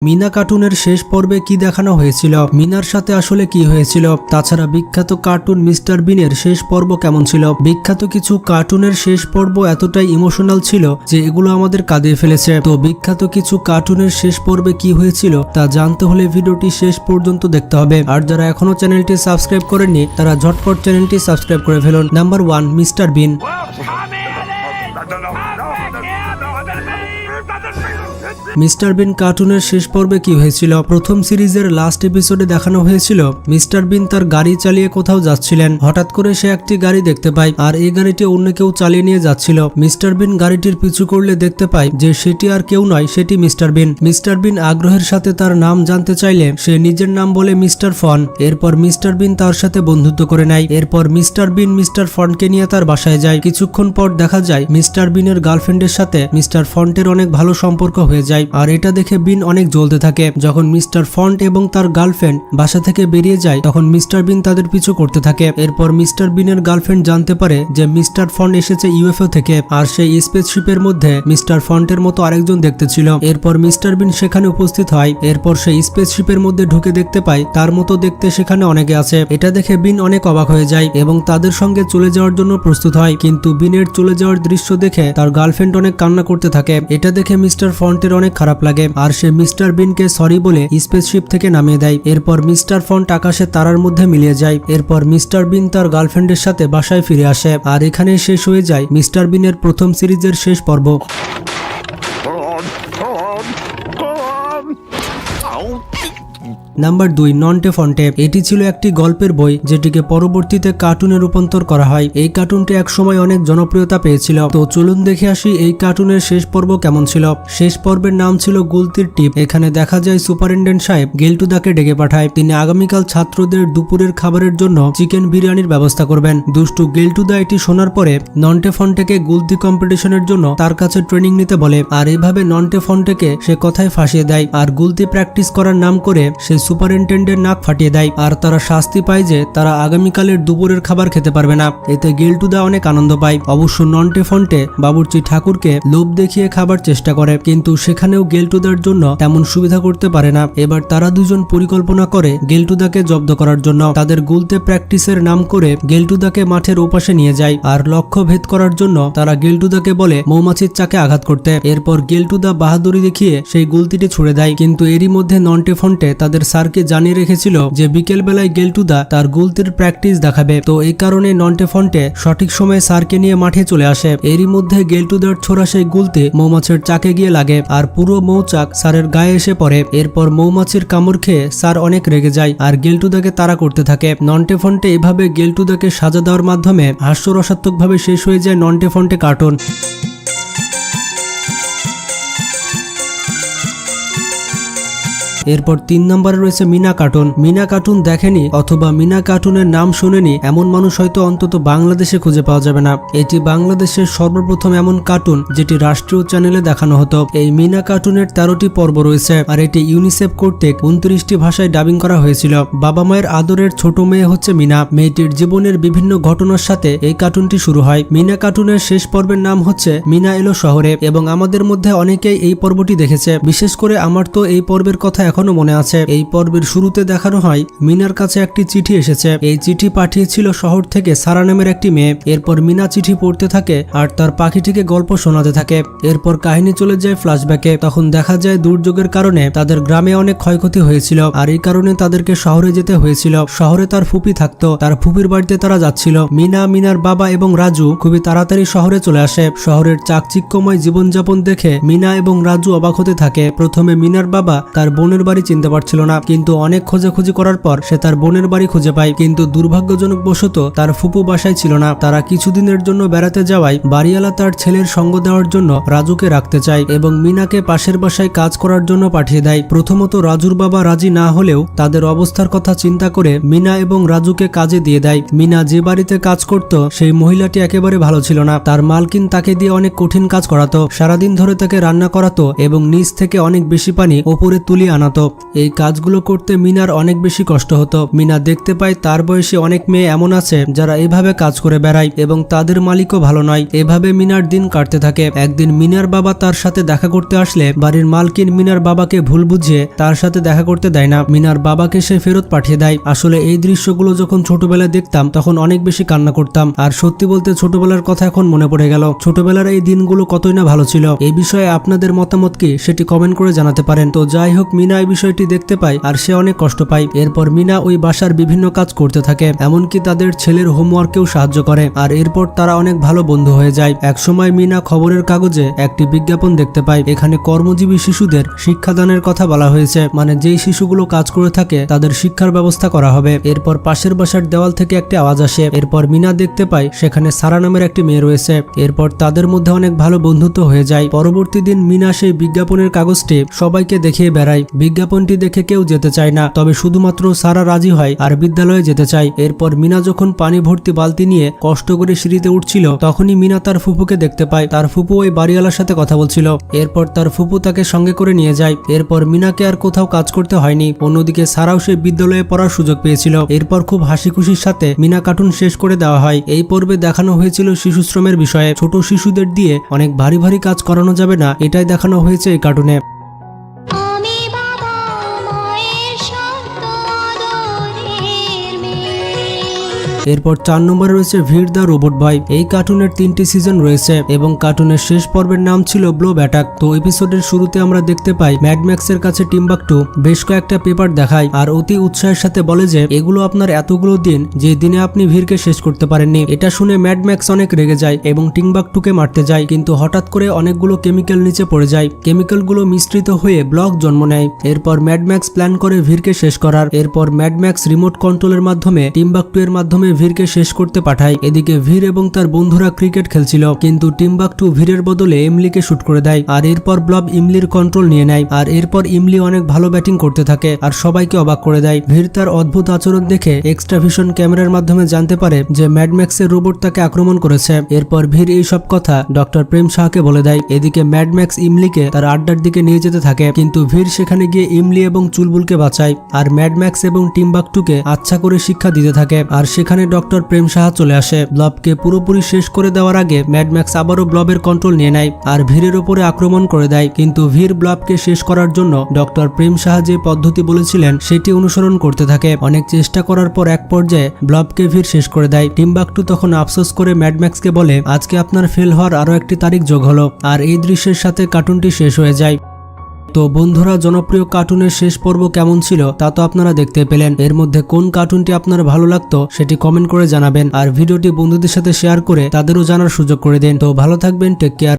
মিনা কার্টুনের শেষ পর্বে কি দেখানো হয়েছিল, মিনার সাথে আসলে কি হয়েছিল, তাছাড়া বিখ্যাত কার্টুন মিস্টার বিনের শেষ পর্ব কেমন ছিল। বিখ্যাত কিছু কার্টুনের শেষ পর্ব এতটাই ইমোশনাল ছিল যে এগুলো আমাদের কাঁদিয়ে ফেলেছে। তো বিখ্যাত কিছু কার্টুনের শেষ পর্বে কি হয়েছিল তা জানতে হলে ভিডিওটি শেষ পর্যন্ত দেখতে হবে। আর যারা এখনো চ্যানেলটি সাবস্ক্রাইব করেননি তারা ঝটপট চ্যানেলটি সাবস্ক্রাইব করে ফেলুন। নাম্বার 1, মিস্টার বিন। মিস্টার বিন কার্টুনের শেষ পর্বে কি হয়েছিল? প্রথম সিরিজের লাস্ট এপিসোডে দেখানো হয়েছিল মিস্টার বিন তার গাড়ি চালিয়ে কোথাও যাচ্ছিলেন। হঠাৎ করে সে একটি গাড়ি দেখতে পায় আর এই গাড়িটি অন্য কেউ চালিয়ে নিয়ে যাচ্ছিল। মিস্টার বিন গাড়িটির পিছু করলে দেখতে পায় যে সেটি আর কেউ নয়, সেটি মিস্টার বিন। মিস্টার বিন আগ্রহের সাথে তার নাম জানতে চাইলে সে নিজের নাম বলে মিস্টার ফন। এরপর মিস্টার বিন তার সাথে বন্ধুত্ব করে নেয়। এরপর মিস্টার বিন মিস্টার ফনকে নিয়ে তার বাসায় যায়। কিছুক্ষণ পর দেখা যায় মিস্টার বিনের গার্লফ্রেন্ডের সাথে মিস্টার ফন্টের অনেক ভালো সম্পর্ক হয়ে যায়। আর এটা দেখে বিন অনেক জ্বলতে থাকে। যখন মিস্টার ফন্ট এবং তার গার্লফ্রেন্ড বাসা থেকে বেরিয়ে যায় তখন মিস্টার বিন তাদের পিছু করতে থাকে। এরপর মিস্টার বিনের গার্লফ্রেন্ড জানতে পারে যে মিস্টার ফন্ট এসেছে ইউএফও থেকে আর সেই স্পেসশিপের মধ্যে মিস্টার ফন্টের মতো আরেকজন দেখতে ছিল। এরপর মিস্টার বিন সেখানে উপস্থিত হয়। এরপর সেই স্পেসশিপের মধ্যে ঢুকে দেখতে পায় তার মতো দেখতে সেখানে অনেকে আছে। এটা দেখে বিন অনেক অবাক হয়ে যায় এবং তাদের সঙ্গে চলে যাওয়ার জন্য প্রস্তুত হয়। কিন্তু বিনের চলে যাওয়ার দৃশ্য দেখে তার গার্লফ্রেন্ড অনেক কান্না করতে থাকে। এটা দেখে মিস্টার ফন্টের অনেক খারাপ লাগে আর সে মিস্টার বিনকে সরি বলে স্পেসশিপ থেকে নামিয়ে দেয়। এরপর মিস্টার ফন্ট আকাশে তারার মধ্যে মিলিয়ে যায়। এরপর মিস্টার বিন তার গার্লফ্রেন্ডের সাথে বাসায় ফিরে আসে। আর এখানে শেষ হয়ে যায় মিস্টার বিনের প্রথম সিরিজের শেষ পর্ব। নাম্বার 2, নন্টে ফন্টে। এটি ছিল একটি গল্পের বই যেটিকে পরবর্তীতে কার্টুনে রূপান্তর করা হয়। এই কার্টুনটি একসময় অনেক জনপ্রিয়তা পেয়েছিল। তো চলুন দেখে আসি এই কার্টুনের শেষ পর্ব কেমন ছিল। শেষ পর্বের নাম ছিল গুলতির টিপ। এখানে দেখা যায় সুপারিনটেন্ডেন্ট সাহেব গেল্টুদাকে ডেকে পাঠায়। তিনি আগামীকাল ছাত্রদের দুপুরের খাবারের জন্য চিকেন বিরিয়ানির ব্যবস্থা করবেন। দুষ্টু গেল্টুদা এটি শোনার পরে নন্টে ফন্টেকে গুলতি কম্পিটিশনের জন্য তার কাছে ট্রেনিং নিতে বলে। আর এইভাবে নন্টে ফন্টেকে সে কথায় ফাঁসিয়ে দেয় আর গুলতি প্র্যাকটিস করার নাম করে সে সুপারিনটেন্ডেন্ট নাক ফাটিয়ে দেয়। আর তারা শাস্তি পায় যে তারা আগামীকালের দুপুরের খাবার খেতে পারবে না। এতে গেল্টুদা অনেক আনন্দ পায়। অবশ্য নন্টে ফন্টে বাবুর্চি ঠাকুরকে লোভ দেখিয়ে খাবার চেষ্টা করে, কিন্তু সেখানেও গেল্টুদার জন্য তেমন সুবিধা করতে পারে না। এবার তারা দুজন পরিকল্পনা করে গেল্টুদাকে জব্দ করার জন্য। তাদের গুলতে প্র্যাকটিসের নাম করে গেল্টুদাকে মাঠের ওপাশে নিয়ে যায় আর লক্ষ্য ভেদ করার জন্য তারা গেল্টুদাকে বলে মৌমাছির চাকে আঘাত করতে। এরপর গেল্টুদা বাহাদুরি দেখিয়ে সেই গুলতিটি ছুড়ে দেয়। কিন্তু এরই মধ্যে নন্টে ফন্টে তাদের স্যারকে জানিয়ে রেখেছিল যে বিকেল বেলায় গেল্টুদা তার গুলতির প্র্যাকটিস দেখাবে। তো এই কারণে নন্টে ফন্টে সঠিক সময়ে স্যারকে নিয়ে মাঠে চলে আসে। এরই মধ্যে গেল্টুদার ছোড়া সেই গুলতি মৌমাছির চাকে গিয়ে লাগে আর পুরো মৌচাক স্যারের গায়ে এসে পড়ে। এরপর মৌমাছির কামড় খেয়ে স্যার অনেক রেগে যায় আর গেল্টুদাকে তাড়া করতে থাকে। নন্টে ফন্টে এভাবে গেল্টুদাকে সাজা দেওয়ার মাধ্যমে হাস্যরসাত্মকভাবে শেষ হয়ে যায় নন্টে ফন্টে কার্টুন। এরপর 3 নম্বরে রয়েছে মিনা কার্টুন। মিনা কার্টুন দেখেনি অথবা মিনা কার্টুনের নাম শুনেনি এমন মানুষ হয়তো অন্তত বাংলাদেশে খুঁজে পাওয়া যাবে না। এটি বাংলাদেশের সর্বপ্রথম এমন কার্টুন যেটি রাষ্ট্রীয় চ্যানেলে দেখানো হতো। এই মিনা কার্টুনের 13টি পর্ব রয়েছে আর এটি ইউনিসেফ কর্তৃক 29টি ভাষায় ডাবিং করা হয়েছিল। বাবা মায়ের আদরের ছোট মেয়ে হচ্ছে মিনা। মেয়েটির জীবনের বিভিন্ন ঘটনার সাথে এই কার্টুনটি শুরু হয়। মিনা কার্টুনের শেষ পর্বের নাম হচ্ছে মিনা এলো শহরে এবং আমাদের মধ্যে অনেকেই এই পর্বটি দেখেছে। বিশেষ করে আমার তো এই পর্বের কথা এখনো মনে আছে। এই পর্বের শুরুতে দেখানো হয় মিনার কাছে একটি চিঠি এসেছে। এই চিঠি পাঠিয়েছিল শহর থেকে সারা নামের একটি মেয়ে। এরপর মিনা চিঠি পড়তে থাকে আর তার পাখিটিকে গল্প শোনাতে থাকে। এরপর কাহিনী চলে যায় ফ্ল্যাশব্যাকে। তখন দেখা যায় দুর্যোগের কারণে তাদের গ্রামে অনেক ক্ষয়ক্ষতি হয়েছিল আর এই কারণে তাদেরকে শহরে যেতে হয়েছিল। শহরে তার ফুপি থাকতো, তার ফুপির বাড়িতে তারা যাচ্ছিল। মিনা, মিনার বাবা এবং রাজু খুবই তাড়াতাড়ি শহরে চলে আসে। শহরের চাকচিক্যময় জীবনযাপন দেখে মিনা এবং রাজু অবাক হতে থাকে। প্রথমে মিনার বাবা তার বোনের বাড়ি চিনতে পারছিল না, কিন্তু অনেক খোঁজাখুঁজি করার পর সে তার বোনের বাড়ি খুঁজে পায়। কিন্তু দুর্ভাগ্যজনক বশত তার ফুপু বাসায় ছিল না। তারা কিছুদিনের জন্য বেড়াতে যাওয়ায় বাড়িওয়ালা তার ছেলের সঙ্গ দেওয়ার জন্য রাজুকে রাখতে চায় এবং মিনাকে পাশের বাসায় কাজ করার জন্য পাঠিয়ে দেয়। প্রথমত রাজুর বাবা রাজি না হলেও তাদের অবস্থার কথা চিন্তা করে মিনা এবং রাজুকে কাজে দিয়ে দেয়। মিনা যে বাড়িতে কাজ করত সেই মহিলাটি একেবারে ভালো ছিল না। তার মালকিন তাকে দিয়ে অনেক কঠিন কাজ করাতো, সারাদিন ধরে তাকে রান্না করাতো এবং নিচ থেকে অনেক বেশি পানি ওপরে তুলিয়ে আনা বানাতো। এই কাজগুলো করতে মিনার অনেক বেশি কষ্ট হতো। মিনা দেখতে পায় তার বয়সী অনেক মেয়ে এমন আছে যারা এভাবে কাজ করে বেড়ায় এবং তাদের মালিকও ভালো নয়। এভাবে মিনার দিন কাটতে থাকে। একদিন মিনার বাবা তার সাথে দেখা করতে আসলে বাড়ির মালকিন মিনার বাবাকে ভুল বুঝিয়ে তার সাথে দেখা করতে দেয় না। মিনার বাবাকে সে ফেরত পাঠিয়ে দেয়। আসলে এই দৃশ্যগুলো যখন ছোটবেলায় দেখতাম তখন অনেক বেশি কান্না করতাম। আর সত্যি বলতে ছোটবেলার কথা এখন মনে পড়ে গেল। ছোটবেলার এই দিনগুলো কতই না ভালো ছিল। এই বিষয়ে আপনাদের মতামত কি সেটি কমেন্ট করে জানাতে পারেন। তো যাই হোক, মিনা এই বিষয়টি দেখতে পায় আর সে অনেক কষ্ট পায়। এরপর মিনা ওই বাসার বিভিন্ন কাজ করতে থাকে, এমনকি তাদের ছেলের হোমওয়ার্কেও সাহায্য করে। আর এরপর তারা অনেক ভালো বন্ধু হয়ে যায়। একসময় মিনা খবরের কাগজে একটি বিজ্ঞাপন দেখতে পায়। এখানে কর্মজীবী শিশুদের শিক্ষাদানের কথা বলা হয়েছে, মানে যেই শিশুগুলো কাজ করে থাকে তাদের শিক্ষার ব্যবস্থা করা হবে। এরপর পাশের বাসার দেওয়াল থেকে একটি আওয়াজ আসে। এরপর মিনা দেখতে পায় সেখানে সারা নামের একটি মেয়ে রয়েছে। এরপর তাদের মধ্যে অনেক ভালো বন্ধুত্ব হয়ে যায়। পরবর্তী দিন মিনা সেই বিজ্ঞাপনের কাগজটি সবাইকে দেখিয়ে বেড়ায়। বিজ্ঞাপনটি দেখে কেউ যেতে চায় না, তবে শুধুমাত্র সারা রাজি হয় আর বিদ্যালয়ে যেতে চায়। এরপর মিনা যখন পানি ভর্তি বালতি নিয়ে কষ্ট করে সিঁড়িতে উঠছিল তখনই মিনা তার ফুপুকে দেখতে পায়। তার ফুপু ওই বাড়িওয়ালার সাথে কথা বলছিল। এরপর তার ফুপু তাকে সঙ্গে করে নিয়ে যায়। এরপর মিনাকে আর কোথাও কাজ করতে হয়নি। অন্যদিকে সারাও সে বিদ্যালয়ে পড়ার সুযোগ পেয়েছিল। এরপর খুব হাসি খুশির সাথে মিনা কার্টুন শেষ করে দেওয়া হয়। এই পর্বে দেখানো হয়েছিল শিশু শ্রমের বিষয়ে। ছোট শিশুদের দিয়ে অনেক ভারী ভারী কাজ করানো যাবে না, এটাই দেখানো হয়েছে এই কার্টুনে। এরপর 4 নম্বরে রয়েছে ভিড় দ্য রোবট বয়। এই কার্টুনের 3টি সিজন রয়েছে এবং কার্টুনের শেষ পর্বের নাম ছিল ব্লো অ্যাটাক। তো এপিসোডের শুরুতে আমরা দেখতে পাই ম্যাড ম্যাক্সের কাছে টিম্বাকটু বেশ কয়েকটা পেপার দেখায় আর অতি উৎসাহের সাথে বলে যে এগুলো আপনার এতগুলো দিন যে দিনে আপনি ভিড়কে শেষ করতে পারেননি। এটা শুনে ম্যাড ম্যাক্স অনেক রেগে যায় এবং টিম্বাকটুকে মারতে যায়, কিন্তু হঠাৎ করে অনেকগুলো কেমিক্যাল নিচে পড়ে যায়। কেমিক্যালগুলো মিশ্রিত হয়ে ব্লক জন্ম নেয়। এরপর ম্যাড ম্যাক্স প্ল্যান করে ভিড়কে শেষ করার। এরপর ম্যাড ম্যাক্স রিমোট কন্ট্রোলের মাধ্যমে টিম্বাকটু এর মাধ্যমে ভিড়কে শেষ করতে পাঠায়। এদিকে ভিড় এবং তার বন্ধুরা ক্রিকেট খেলছিল, কিন্তু টিম্বাকটু ভিড়ের বদলে এমলিকে শুট করে দেয়। আর এরপর ব্লব ইমলির কন্ট্রোল নিয়ে নেয়। আর এরপর ইমলি অনেক ভালো ব্যাটিং করতে থাকে আর সবাইকে অবাক করে দেয়। ভিড় তার অদ্ভুত আচরণ দেখে এক্সট্রা ভিশন ক্যামেরার মাধ্যমে জানতে পারে যে ম্যাড ম্যাক্সের রোবট তাকে আক্রমণ করেছে। এরপর ভিড় এই সব কথা ডক্টর প্রেম সাহাকে বলে দেয়। এদিকে ম্যাড ম্যাক্স ইমলিকে তার আড্ডার দিকে নিয়ে যেতে থাকে, কিন্তু ভিড় সেখানে গিয়ে ইমলি এবং চুলবুলকে বাঁচায়। আর ম্যাড ম্যাক্স এবং টিম্বাকটুকে আচ্ছা করে শিক্ষা দিতে থাকে। আর সেখানে ডক্টর প্রেম সাহা চলে আসে। ব্লবকে পুরোপুরি শেষ করে দেওয়ার আগে ম্যাড ম্যাক্স আবারও ব্লবের কন্ট্রোল নিয়ে নেয় আর ভিড়ের উপরে আক্রমণ করে দেয়। কিন্তু ভিড় ব্লবকে শেষ করার জন্য ডক্টর প্রেম সাহা যে পদ্ধতি বলেছিলেন সেটি অনুসরণ করতে থাকে। অনেক চেষ্টা করার পর এক পর্যায়ে ব্লবকে ভিড় শেষ করে দেয়। টিম্বাকটু তখন আফসোস করে ম্যাড ম্যাক্সকে বলে আজকে আপনার ফেল হওয়ার আরো একটি তারিখ যোগ হলো। আর এই দৃশ্যের সাথে কার্টুনটি শেষ হয়ে যায়। তো বন্ধুরা, জনপ্রিয় কার্টুনের শেষ পর্ব কেমন ছিল তা তো আপনারা দেখতে পেলেন। এর মধ্যে কোন কার্টুনটি আপনার ভালো লাগতো সেটি কমেন্ট করে জানাবেন আর ভিডিওটি বন্ধুদের সাথে শেয়ার করে তাদেরও জানার সুযোগ করে দেন। তো ভালো থাকবেন, টেক কেয়ার।